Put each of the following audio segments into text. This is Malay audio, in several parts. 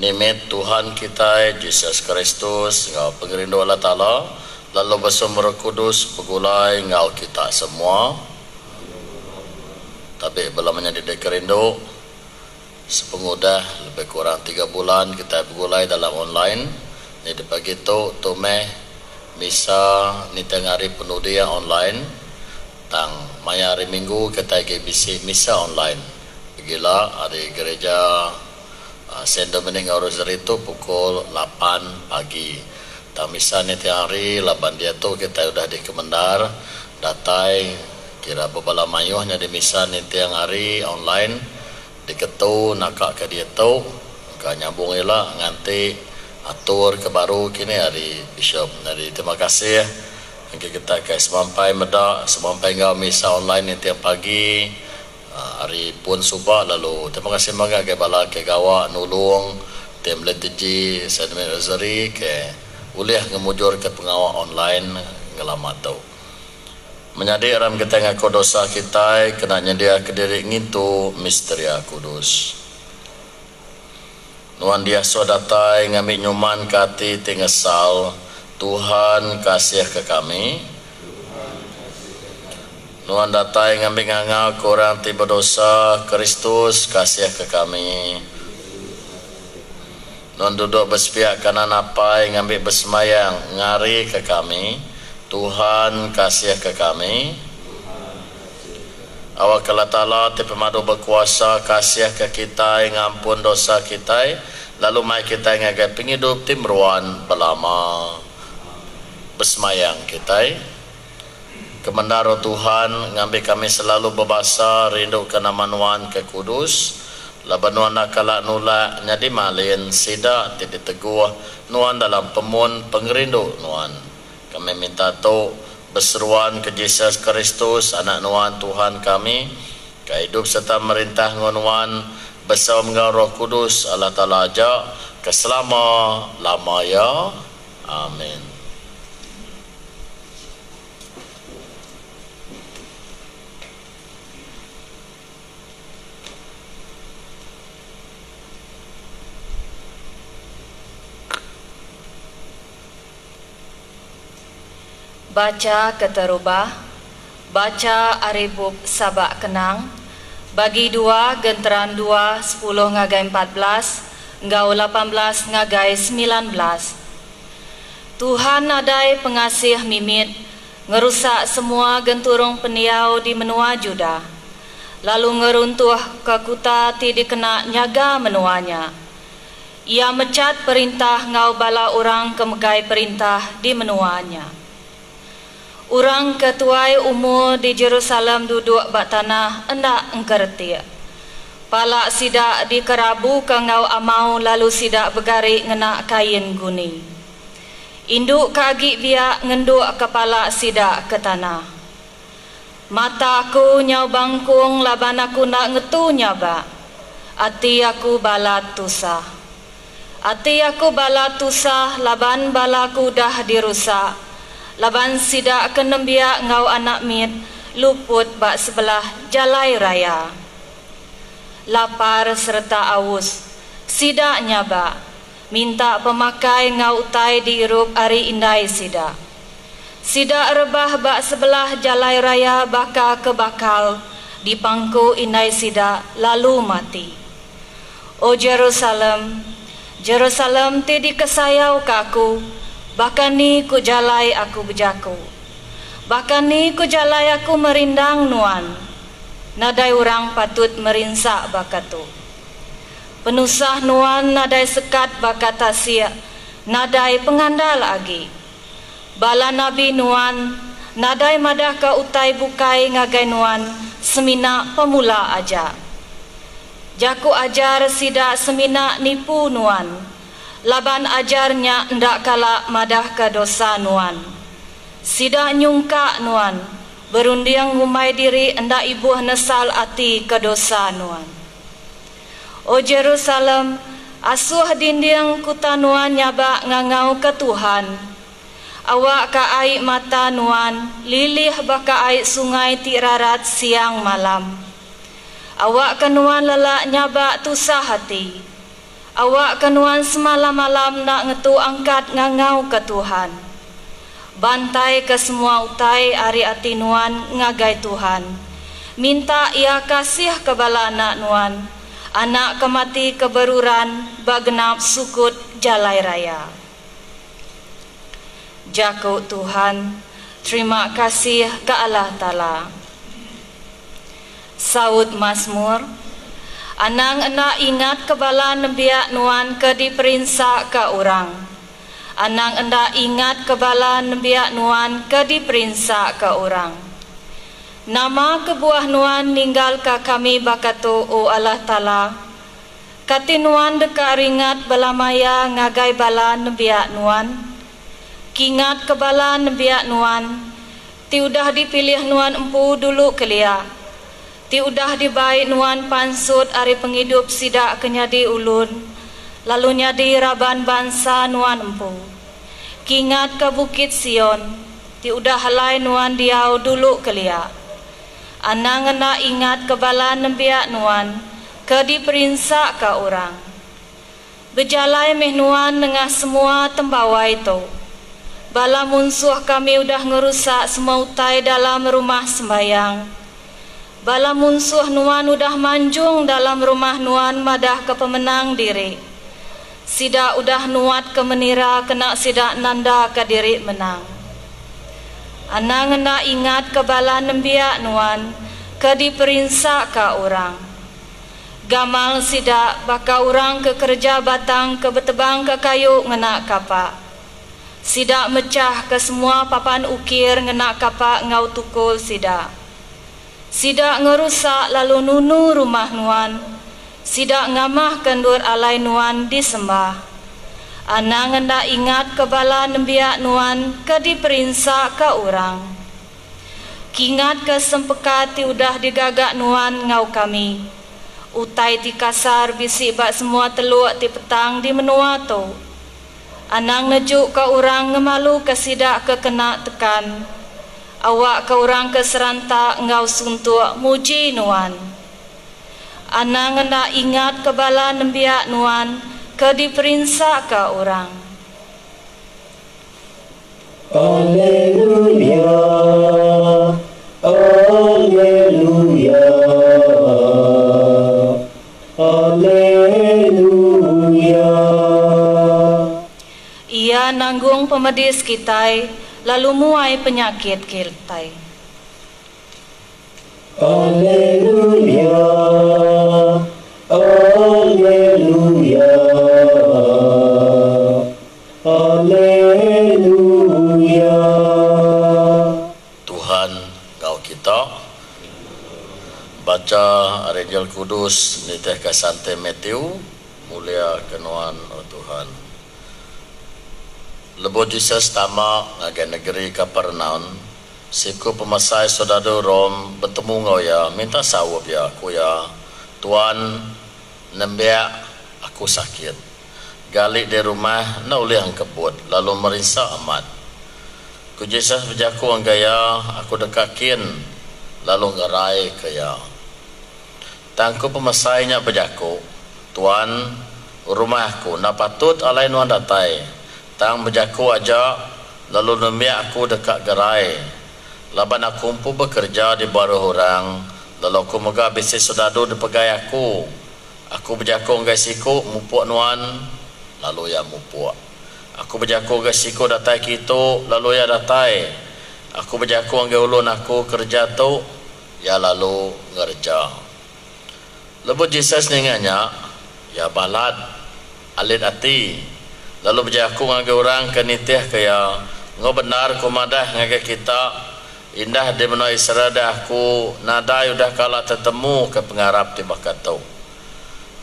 nimit Tuhan kita Yesus Kristus ngau pengerindu Allah Ta'ala lalu bersama Roh Kudus begulai ngau kita semua. Tapi belum menjadi kerindu sepengudah lebih kurang 3 bulan kita begulai dalam online. Jadi pagi tu meh misa ni tengah hari penuh dia online tang maya hari minggu kita GBC misa online. Begila hari gereja Saint Dominic Rosary itu pukul 8 pagi. Tang misa ni tiang hari laban dia tu kita udah di Kemendar datai kira beberapa mayuhnya di misa ni tiang hari online diketu nakak ke dia tu ka nyambung ila nganti atur ke baru kini hari Bishop. Jadi terima kasih kita ke semampai medak semampai ngau misa online ni tiang pagi hari pun subah lalu terima kasih banyak ke bala ke gawa nulung tim liturgi Saint Dominic Rosary ke boleh ngemujur ke pengawal online ngelamat tu menjadi ram kita ngaku dosa kita kena nyedia ke diri ngintu misteri kudus nuan dia sodatai ngambil nyuman kati tingesal Tuhan kasih ke kami. Nuan datai ngambil nganga korang tiba dosa Kristus kasih ke kami. Nuan duduk bersepiak kanan apai ngambil bersemayang ngari ke kami. Tuhan kasih ke kami. Awak Allah Ta'ala ti pemadu berkuasa kasih ke kita ngampun dosa kita lalu mai kita ngagai penghidup timruan belama bersemayang kita. Kemendaro Tuhan ngambil kami selalu berbahasa rindu ke nama Nuan ke kudus laban Nuan nakala nula nyadi malin sida tidak teguh Nuan dalam pemun pengerindu Nuan kami minta tu berseruan ke Yesus Kristus anak Nuan Tuhan kami ke hidup serta merintah Nuan bersama dengan Roh Kudus Allah Ta'ala aja ke selama-lama ya amin. Baca keterubah, baca aribub sabak kenang, bagi 2 genteran 2 10 ngagai 14, ngau 18 ngagai 19. Tuhan adai pengasih mimit, ngerusak semua genturung peniau di menua Juda, lalu ngeruntuh ke kuta ti dikena nyaga menuanya. Ia mecat perintah ngau bala orang kemegai perintah di menuanya. Orang ketuai umur di Jerusalem duduk bak tanah endak engkerti. Palak sidak di kerabu kangau amau lalu sidak bergarik ngenak kain guni. Induk kaki biak ngenduk kepala sidak ke tanah. Mata aku nyau bangkung laban aku nak ngetu nyaba. Ati aku balat tusah. Ati aku balat tusah laban balaku dah dirusak. Laban sidak kenembia ngau anak mit luput bak sebelah jalai raya. Lapar serta aus sidak nyaba minta pemakai ngau utai diirup ari indai sidak. Sidak rebah bak sebelah jalai raya baka kebakal di pangku indai sidak lalu mati. O Jerusalem, Jerusalem ti dikesayau kaku. Bahkan ni ku jalai aku berjaku. Bahkan ni ku jalai aku merindang Nuan. Nadai orang patut merinsak bakatu. Penusah Nuan nadai sekat bakata sia. Nadai pengandal lagi. Bala Nabi Nuan. Nadai madah ke utai bukai ngagai Nuan. Semina pemula aja. Jaku ajar sidak semina nipu Nuan. Laban ajarnya ndak kala madah ke dosa Nuan. Sidak nyungka Nuan. Berundiang ngumai diri ndak ibuh nesal ati ke dosa Nuan. O Jerusalem, asuh dinding kuta Nuan nyaba ngangau ke Tuhan. Awak ka air mata Nuan, lilih baka air sungai tirarat siang malam. Awak ke Nuan lelak nyaba tusah hati. Awak kenuan semalam malam nak ngetu angkat ngangau ke Tuhan. Bantai ke semua utai ari ati nuan ngagai Tuhan. Minta ia kasih ke bala anak nuan. Anak kemati keberuran bagenap sukut jalai raya. Jakuk Tuhan, terima kasih ke Allah Ta'ala. Saud Mazmur, anang enak ingat kebala nembiak nuan ke diperinsa ke orang. Anang enak ingat kebala nembiak nuan ke diperinsa ke orang. Nama kebuah nuan ninggal ke kami bakatu o Allah Ta'ala. Kati nuan deka ringat bala maya ngagai bala nembiak nuan. Kingat kebala nembiak nuan. Ti udah dipilih nuan empu dulu kelia. Ti udah dibaik nuan pansut ari penghidup sidak kenyadi ulun. Lalu nyadi raban bangsa nuan empu. Kingat ke Bukit Sion. Ti udah halai nuan diau dulu kelia. Anang enak ingat kebala nembiak nuan ke diperinsa ke orang. Berjalai meh nuan nengah semua tembawai itu. Bala munsuh kami udah ngerusak semua utai dalam rumah sembayang. Bala munsuh nuan udah manjung dalam rumah nuan madah ke pemenang diri. Sida udah nuat ke menira kena sida nanda ke diri menang. Anang enak ingat kebala nembiak nuan ke diperinsa ke orang. Gamal sida baka orang ke kerja batang ke betebang ke kayu ngenak kapak. Sida mecah ke semua papan ukir ngenak kapak ngau tukul sida. Sida ngerusak lalu nunu rumah nuan. Sida ngamah kendur alai nuan disembah. Anang hendak ingat kebala nembiak nuan ke diperinsa ke orang. Kingat ke sempekat ti udah digagak nuan ngau kami. Utai ti kasar bisik bak semua teluk ti petang di menua tu. Anang nejuk ke orang ngemalu ke sidak ke kena tekan. Awak ke orang ke serantak ngau suntuk muji nuan. Anang hendak ingat kebala nembiak nuan ke diperinsa ke orang. Alleluia, Alleluia, Alleluia. Ia nanggung pemedis kitai, lalu muai penyakit kitai. Alleluia, Alleluia, Alleluia. Tuhan kau kita baca Injil Kudus niteh ke Santo Matthew mulia kenuan oh Tuhan. Lebo Jesus tama ngagai negeri Kapernaum. Siku pemasai saudara Rom bertemu ngau ya minta sawab ya aku ya Tuan nembiak aku sakit. Galik di rumah nak ulih ang kebut lalu merisa amat. Ku Jesus berjaku ang gaya aku dekakin lalu ngerai kaya. Tangku pemasainya berjaku Tuan rumahku nak patut alai nuan datai. Tang berjaku aja lalu nembiak aku dekat gerai. Laban aku umpu bekerja di baru orang. Lalu aku megah bisnis saudara di pegai aku. Aku berjaku ngai siku mupuk nuan. Lalu ya mupuk. Aku berjaku ngai siku datai kitu. Lalu ya datai. Aku berjaku ngai ulun aku kerja tu. Ya lalu ngerja. Lepas Jesus ninganya. Ya balad. Alit hati. Lalu berjaku ngai orang kenitih kaya. Ngau benar kumadah ngai kita. Indah di menoi seradah aku nadai udah kala tertemu ke pengarap di bakatau.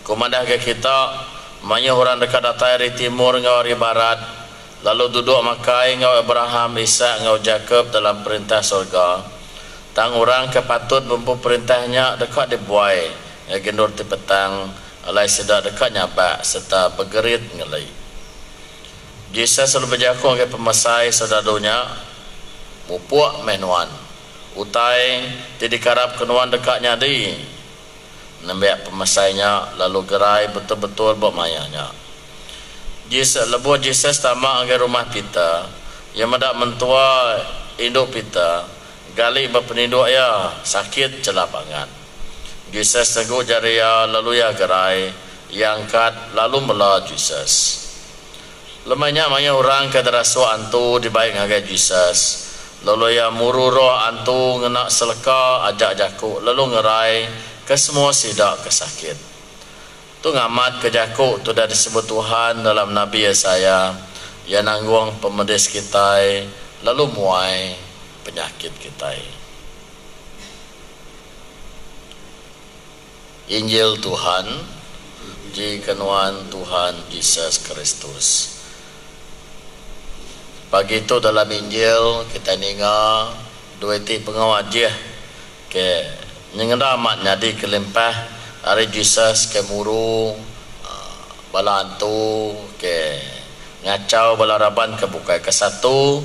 Kumandah ke kita manya orang dekat datai dari timur ngau dari barat. Lalu duduk makai ngau Abraham, Ishak ngau Jacob dalam perintah surga. Tang orang kepatut mempu perintahnya dekat dibuai. Yang gendur di petang alai sedak dekat nyabak serta bergerit ngelai. Jesus selalu berjakung ke pemasai saudarunya. Mupuk menuan utai jadi karab kenuan dekatnya di nembak pemasainya lalu gerai betul-betul bermayanya. Lebuh Jesus tamak ke rumah pita yang mendak mentua induk pita gali berpeninduk ya sakit celapangan. Jesus teguh jari ya lalu ya gerai yang angkat lalu mela Jesus. Lemanya orang ke derasu antu dibaik ngagai Jesus. Lalu ya muru roh antu ngenak seleka ajak jakuk lalu ngerai ke semua sidak kesakit. Tu ngamat ke jakuk tu dah disebut Tuhan dalam Nabi Yesaya yang nanggung pemedis kita lalu muai penyakit kita. Injil Tuhan di kenuan Tuhan Yesus Kristus. Pagi itu dalam Injil kita ninga dua ti pengawajih ke nyengenda amat nyadi kelimpah hari Jesus ke muru bala antu ke ngacau bala raban ke bukai ke satu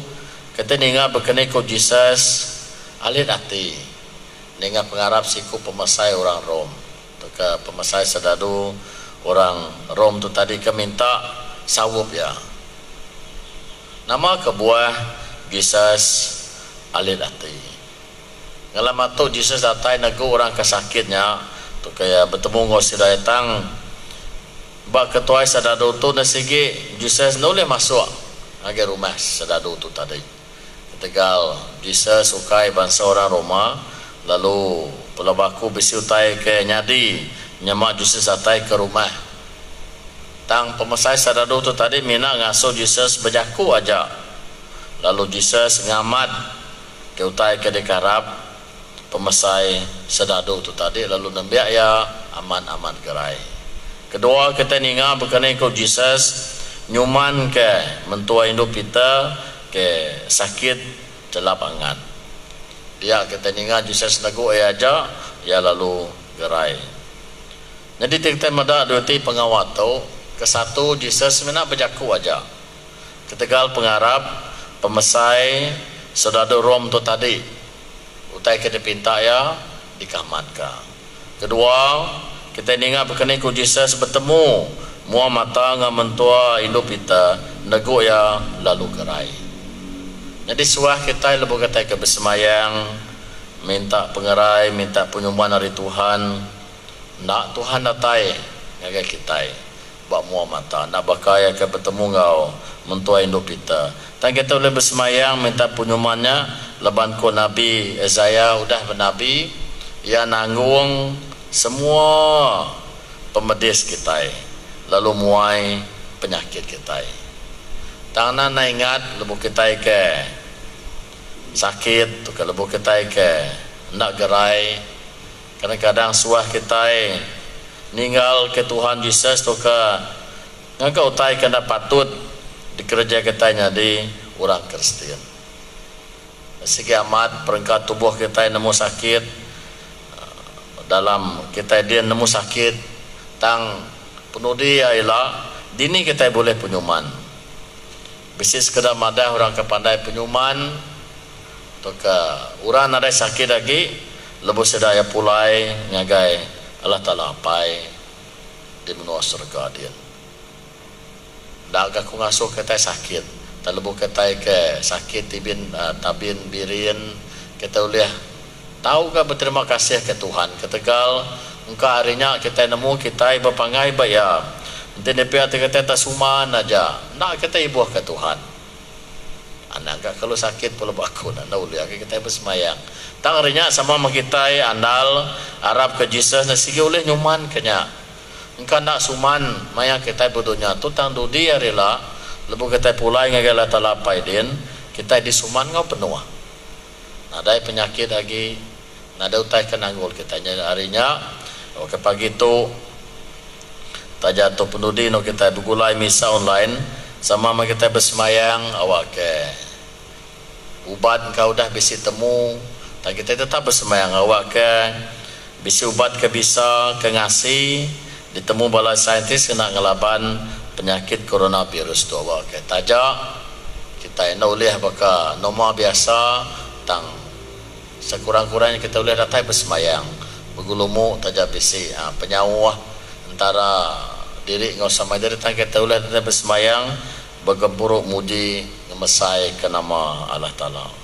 kita ninga berkenai ku Jesus alit hati ninga pengarap siku pemasai orang Rom ke pemasai sedadu orang Rom tu tadi ke minta sawup ya. Nama kebuah Jesus alit hati. Ngalam tu Jesus datang nego orang kesakitnya tu kaya bertemu ngosi datang bak ketuai sadadu tu nasigi Jesus noleh masuk agi rumah sadadu tu tadi. Ketegal Jesus ukai bangsa orang Roma lalu pelabaku bisi utai ke nyadi nyamak Jesus datang ke rumah. Tang pemasai sadadu tu tadi mina ngasuh Jesus berjaku aja. Lalu Jesus ngamat ke utai ke dekarap pemasai sadadu tu tadi lalu nembiak ya aman-aman gerai. Kedua kita ninga berkenai ku Jesus nyuman ke mentua induk kita ke sakit celapangan. Dia kita ninga Jesus nagu aja ya lalu gerai. Jadi kita mada dua ti pengawat tu ke satu Jesus mina berjaku aja. Ketegal pengarap pemesai saudara Rom tu tadi utai ke dipinta ya dikamatkan. Kedua kita ninga berkenai ku Jesus bertemu mua mata ngam mentua induk kita nego ya lalu gerai. Jadi suah kita lebu kata ke bersemayang minta pengerai minta penyembahan hari Tuhan nak Tuhan datai ngagai kita bak mua mata nak bakaya ke bertemu ngau mentua induk kita. Tan kita boleh bersemayang minta penyembahannya leban ko Nabi Yesaya udah bernabi ya nanggung semua pemedis kita lalu muai penyakit kita. Tangan na ingat lebu kita ke sakit tu ke lebu kita ke nak gerai kadang-kadang suah kita ninggal ke Tuhan Yesus tu ke ngakau utai kena patut dikerja katanya di orang Kristen. Segi amat perangkat tubuh kita nemu sakit dalam kita dia nemu sakit tang penuh dia ialah dini kita boleh penyuman. Bisis sekedar madah orang kepandai penyuman tu ke orang ada sakit lagi lebu sedaya pulai ngagai Allah Ta'ala apai di menua surga dia. Dak aku ngasuh kita sakit, terlebu kita ke sakit tabin birin kita boleh tahu ke berterima kasih ke Tuhan. Ketegal engkau harinya kita nemu kita berpangai bayar. Nanti DP kita tak suman aja. Nak kita ibuah ke Tuhan. Anak enggak kalau sakit perlu aku nak boleh kita bersemayang. Tang harinya sama kita andal Arab ke Jesus nasigi oleh nyuman kenya. Engkau nak suman maya kita berdunia tu tang dudi arila lebu kita pulai ngagala talapai din kita disuman ngau penuh. Nadai penyakit lagi nada utai kenanggul kita harinya ke pagi tu tajatuh pendudi no kita bergulai misa online sama kita bersemayang awak ke ubat kau dah bisi temu tak kita tetap bersemayang awak ke bisi ubat ke bisa ke ngasih ditemu balai saintis kena ngelaban penyakit coronavirus tu awak ke tajak kita nak boleh baka normal biasa tang sekurang-kurangnya kita boleh datang bersemayang begulumu taja bisi penyawah antara diri ngau sama diri tangke taulah dan bersemayang bergempuruk muji ngemesai ke nama Allah Ta'ala.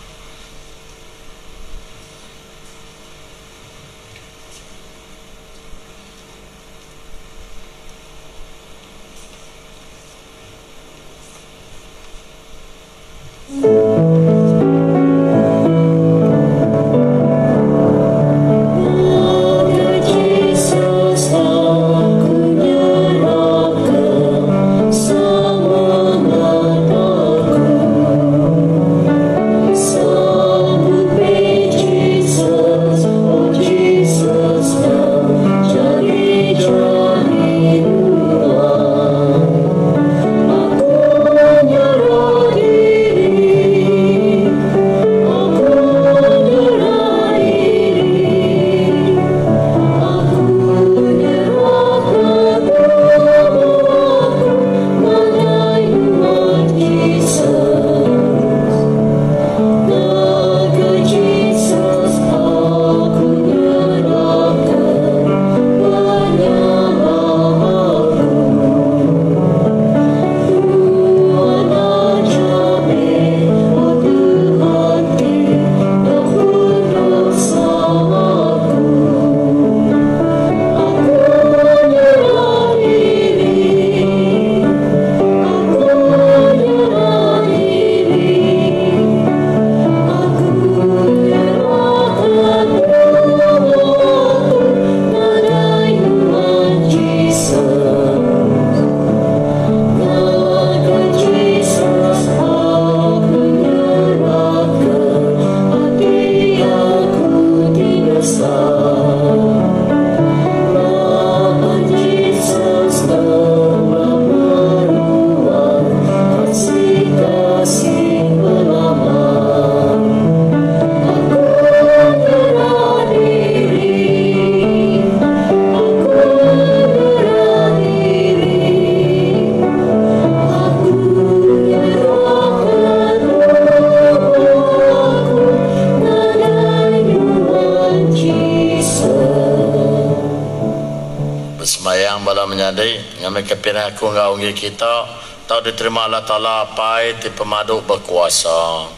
Kepinah aku ngau ngi kita tau diterima Allah Ta'ala pai ti pemadu berkuasa.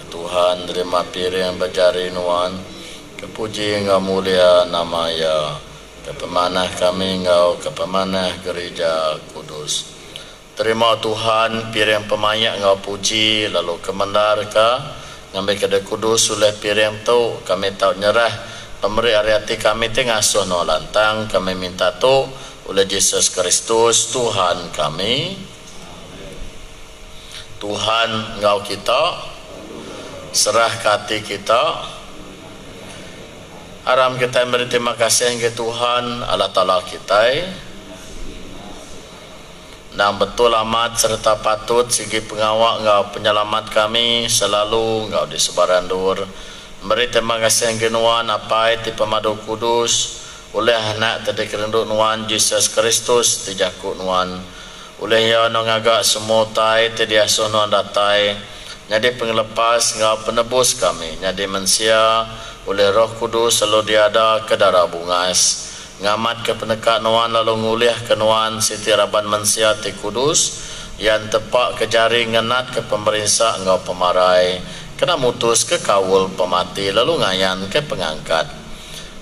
Tuhan terima piring berjari nuan kepuji ngau mulia nama ya kepemanah kami ngau kepemanah gereja kudus. Terima Tuhan piring pemayak ngau puji lalu kemendar ka ngambil kedai kudus oleh piring tu kami tau nyerah pemberi ariati kami tengah sono lantang kami minta tu oleh Yesus Kristus Tuhan kami. Tuhan ngau kita serah hati kita aram kita beri terima kasih ke Tuhan Allah Ta'ala kita dan betul amat serta patut segi pengawak ngau penyelamat kami selalu ngau di sebaran dur beri terima kasih ke nuan apa ti pemadu kudus oleh anak tadi kerenduk nuan Yesus Kristus tijakut nuan oleh ya nongagak semua tai tadi asuh nuan datai jadi penglepas ngau penebus kami jadi mensia oleh Roh Kudus selalu diada ke darah bungas ngamat ke penekat nuan lalu nguliah ke nuan Siti Raban mensia ti kudus yang tepak ke jari ngenat ke pemerintah ngau pemarai kena mutus ke kawul pemati lalu ngayan ke pengangkat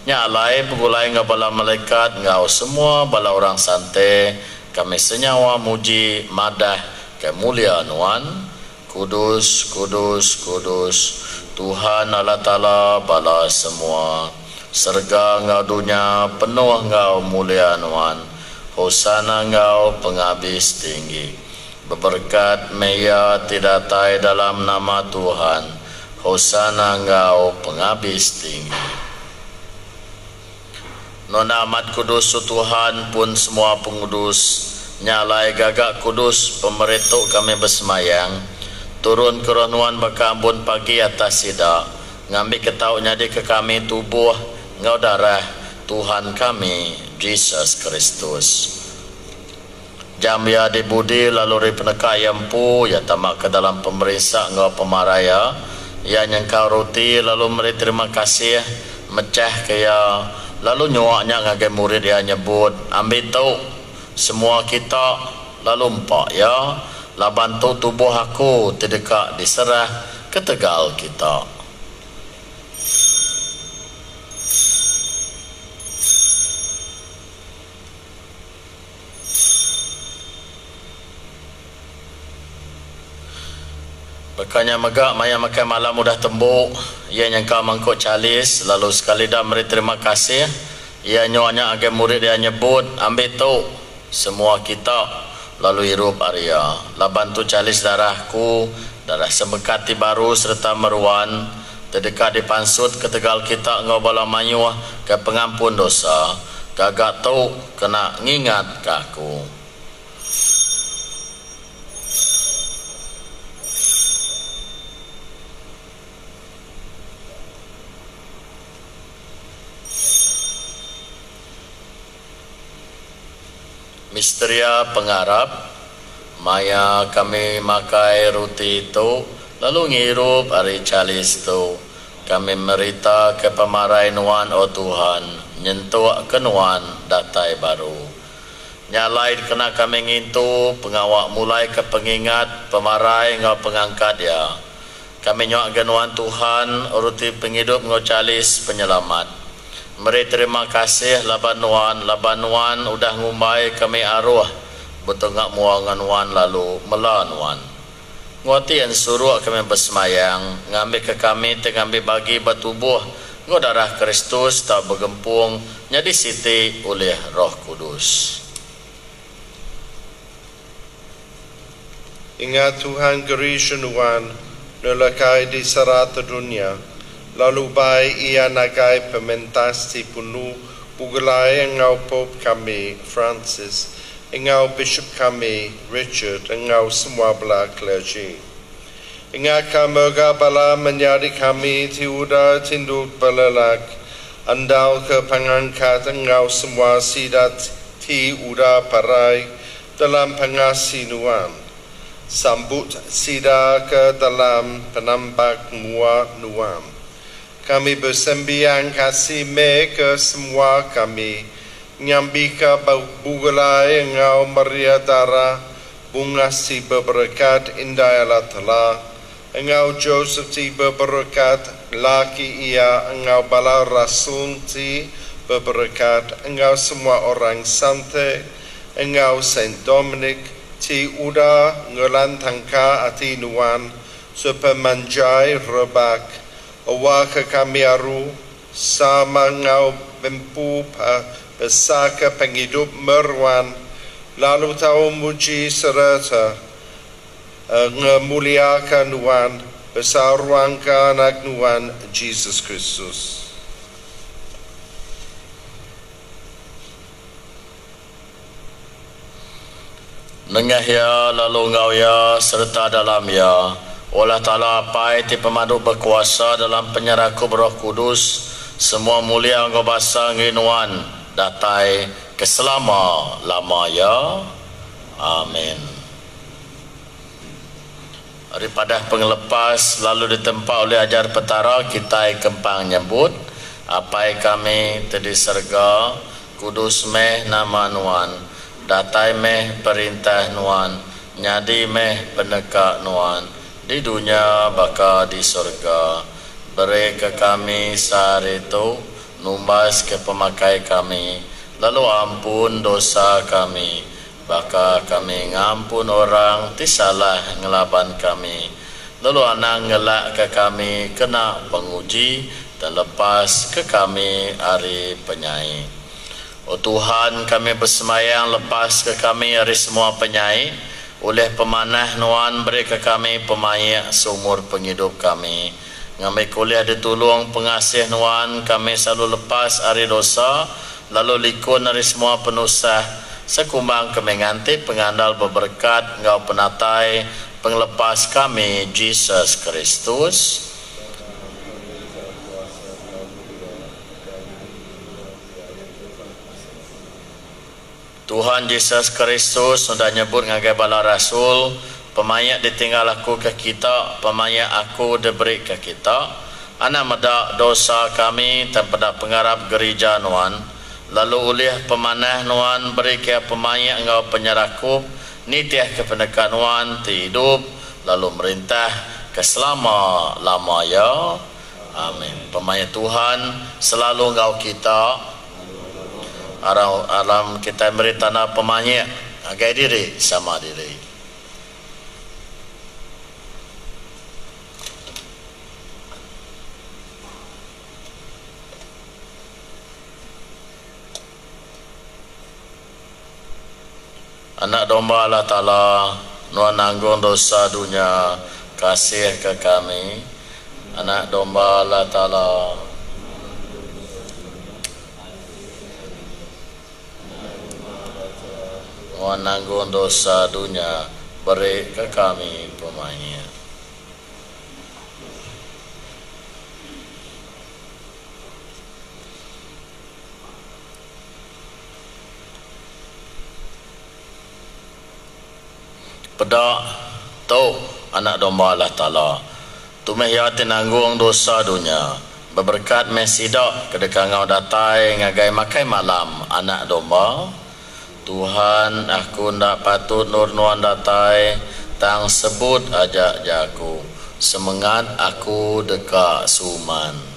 nyalai pegulai ngau bala malaikat ngau semua bala orang santai kami senyawa muji madah kemuliaan nuan kudus kudus kudus Tuhan Allah Ta'ala bala semua serga ngau dunia penuh ngau mulia nuan hosana ngau penghabis tinggi berberkat meya tidak tai dalam nama Tuhan hosana ngau penghabis tinggi. Nona amat kudus Tuhan pun semua pengudus nyalai gagak kudus pemerintah kami bersemayang turun keronuan baka ambun pagi atas sida ngambil ketaunya di ke kami tubuh ngau darah Tuhan kami Yesus Kristus jam ya dibudi lalu peneka yampu ya tamak ke dalam pemerintah ngau pemaraya ya nyengkau roti lalu meri terima kasih mecah kaya lalu nyuaknya ngagai murid dia nyebut ambil tahu semua kita lalu empak ya laban tu tubuh aku terdekat diserah ke tegal kita. Bekanya megak maya makan malam mudah tembuk ia nyangka mangkuk calis lalu sekali dah beri terima kasih ia nyuaknya agar murid dia nyebut ambil tu semua kita lalu hirup Arya laban tu calis darahku darah sebekati baru serta meruan terdekat dipansut ke tegal kita ngau bala manyuah ke pengampun dosa gagak tu kena ngingat ke aku. Misteria pengarap maya kami makai roti itu lalu ngirup hari calis itu kami merita ke pemarai nuan o Tuhan nyentuh ke nuan datai baru nyalai kena kami ngintu pengawak mulai ke pengingat pemarai ngau pengangkat ya kami nyuak ke nuan Tuhan roti penghidup ngau calis penyelamat. Meri terima kasih laban nuan udah ngumbai kami arwah betengak muangan wan lalu melawan wan nguati yang suruh kami bersemayang ngambil ke kami tengambil bagi batubuh ngau darah Kristus tak bergempung jadi siti oleh Roh Kudus. Ingat Tuhan Gerishanuan nelakai di serata dunia lalu bai ia nagai pementas ti punu bugalai engau Pope kami Francis engau Bishop kami Richard engau semua belah clergy ingat kamoga bala menjadi kami ti uda tinduk belalak andal ke pengangkat engau semua sidat ti uda parai dalam pengasinuan sambut sida ke dalam penampak mua nuam. Kami bersembiang kasih me ke semua kami nyambika bugalai engau Maria Dara bunga si berberkat indah Allah telah engau Joseph ti berberkat laki ia engau bala rasul ti berberkat engau semua orang santai engau Saint Dominic ti uda ngelantangka ati nuan sepemanjai rebak awak kami aru sama ngau bempu besaka penghidup merwan lalu tahu muji serta ngemuliakan nuan besar ruangka anak nuan Jesus Kristus. Nengah ya lalu ngau ya serta dalam ya Allah Ta'ala pai ti pemandu berkuasa dalam penyerahku Roh Kudus semua mulia engkau basa nginuan datai keselama lama ya amin. Daripada pengelepas lalu ditempa oleh ajar petara kita kempang nyebut apai kami tadi serga kudus meh nama nuan datai meh perintah nuan nyadi meh peneka nuan di dunia baka di surga beri ke kami sehari itu numbas ke pemakai kami lalu ampun dosa kami baka kami ngampun orang tisalah ngelaban kami lalu anak ngelak ke kami kena penguji dan lepas ke kami hari penyai. O Tuhan kami bersemayang lepas ke kami hari semua penyai oleh pemanah nuan beri ke kami pemayak seumur penghidup kami ngambil kuliah ditulung pengasih nuan kami selalu lepas hari dosa lalu likun hari semua penusah sekumbang kami nganti pengandal berberkat ngau penatai penglepas kami Jesus Kristus. Tuhan Yesus Kristus sudah nyebut ngagai bala rasul pemayak ditinggal aku ke kita pemayak aku diberi ke kita anak medak dosa kami tanpa pengarap gereja nuan, lalu ulih pemanah nuan beri ke pemayak engkau penyerakup nitiah kependekan nuan hidup lalu merintah keselama-lama ya. Amin. Pemayak Tuhan selalu engkau kita alam kita beri tanah pemayak agai diri sama diri. Anak domba Allah Ta'ala nuan nanggung dosa dunia kasih ke kami. Anak domba Allah Ta'ala nuan nanggung dosa dunia beri ke kami pemainnya. Pedak tu anak domba Allah Ta'ala tumeh ya tinanggung dosa dunia berberkat mesidak kedekang ngau datai ngagai makai malam anak domba Tuhan aku ndak patut nur nuan datai tang sebut ajak jaku semangat aku dekat suman.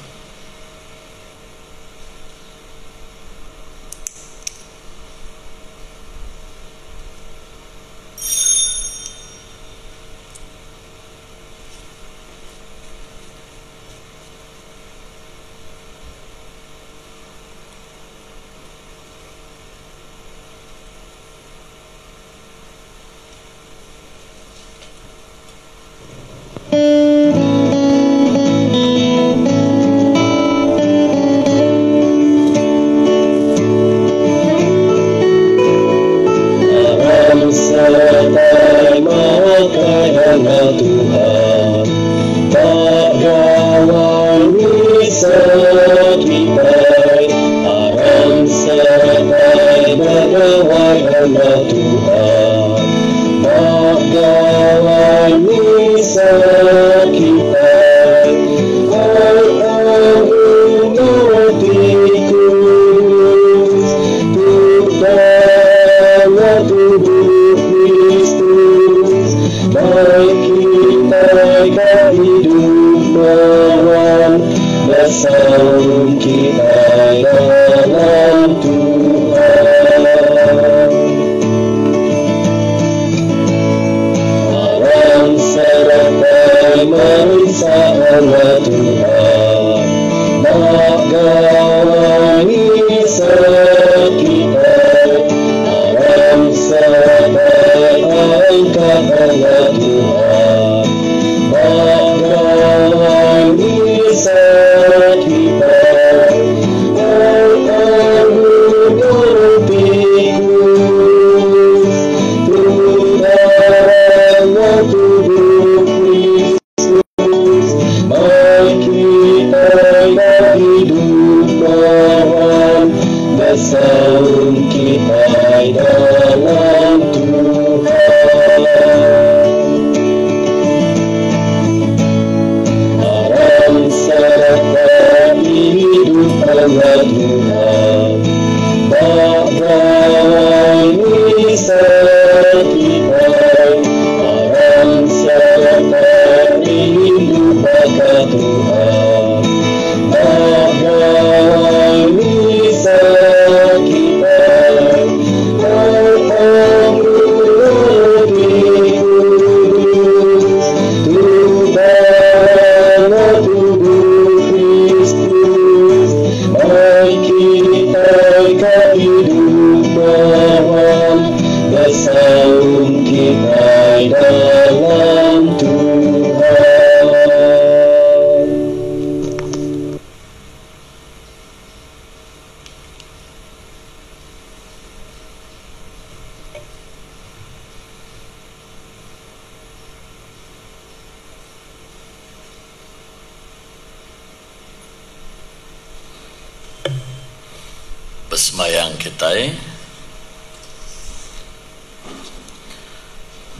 Bersemayang kita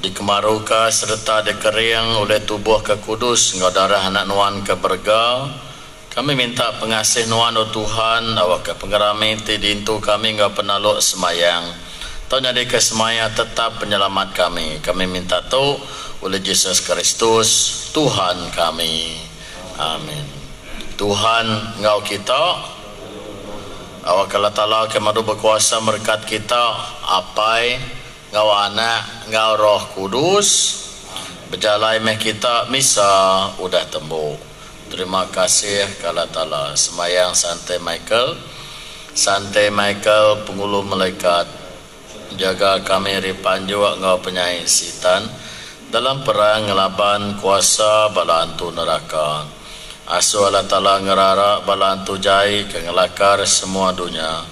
dikemaruka serta dikering oleh tubuh ke kudus ngau darah anak nuan ke berga Kami minta pengasih nuan o Tuhan, awak ke pengerami tidintu kami ngau penaluk semayang. Tau nyadi ke semayang tetap penyelamat kami. Kami minta tu oleh Yesus Kristus Tuhan kami. Amin. Tuhan ngau kita, awak Allah Ta'ala kemadu berkuasa berkat kita, apai ngau anak, ngau roh kudus, berjalai meh kita misa udah tembuk. Terima kasih Allah Ta'ala. Semayang Santai Michael pengulu malaikat, jaga kami ripanju ngau penyai sitan dalam perang ngelaban kuasa balantu neraka. Asu Allah Ta'ala ngerara balantu jai kengelakar semua dunia.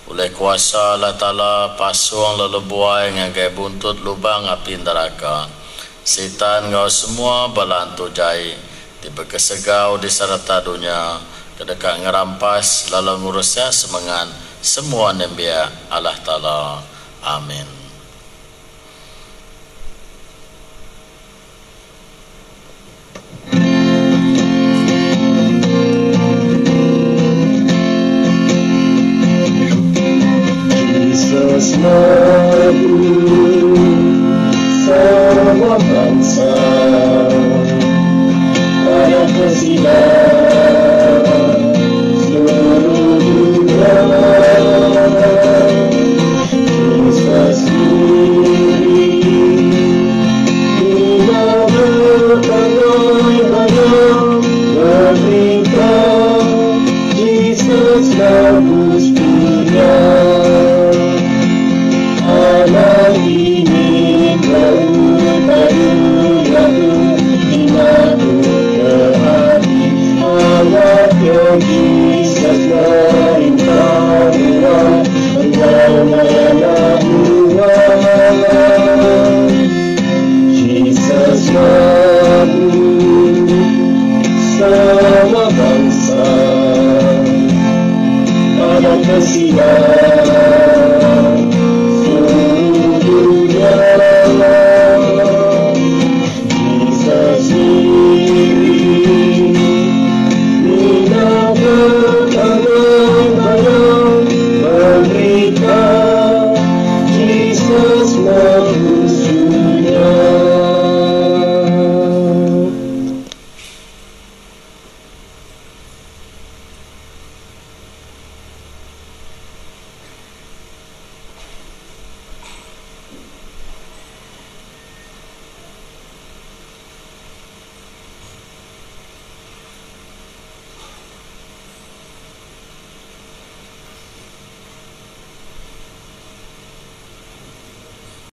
Oleh kuasa Allah Ta'ala pasuang lelebuai ngagai buntut lubang api neraka. Sitan ngau semua balantu jai tiba kesegau di serta dunia kedekat ngerampas lalu ngurusnya semengan semua nembia Allah Ta'ala. Amin. Jesus Nabi semua bangsa pada kesilapan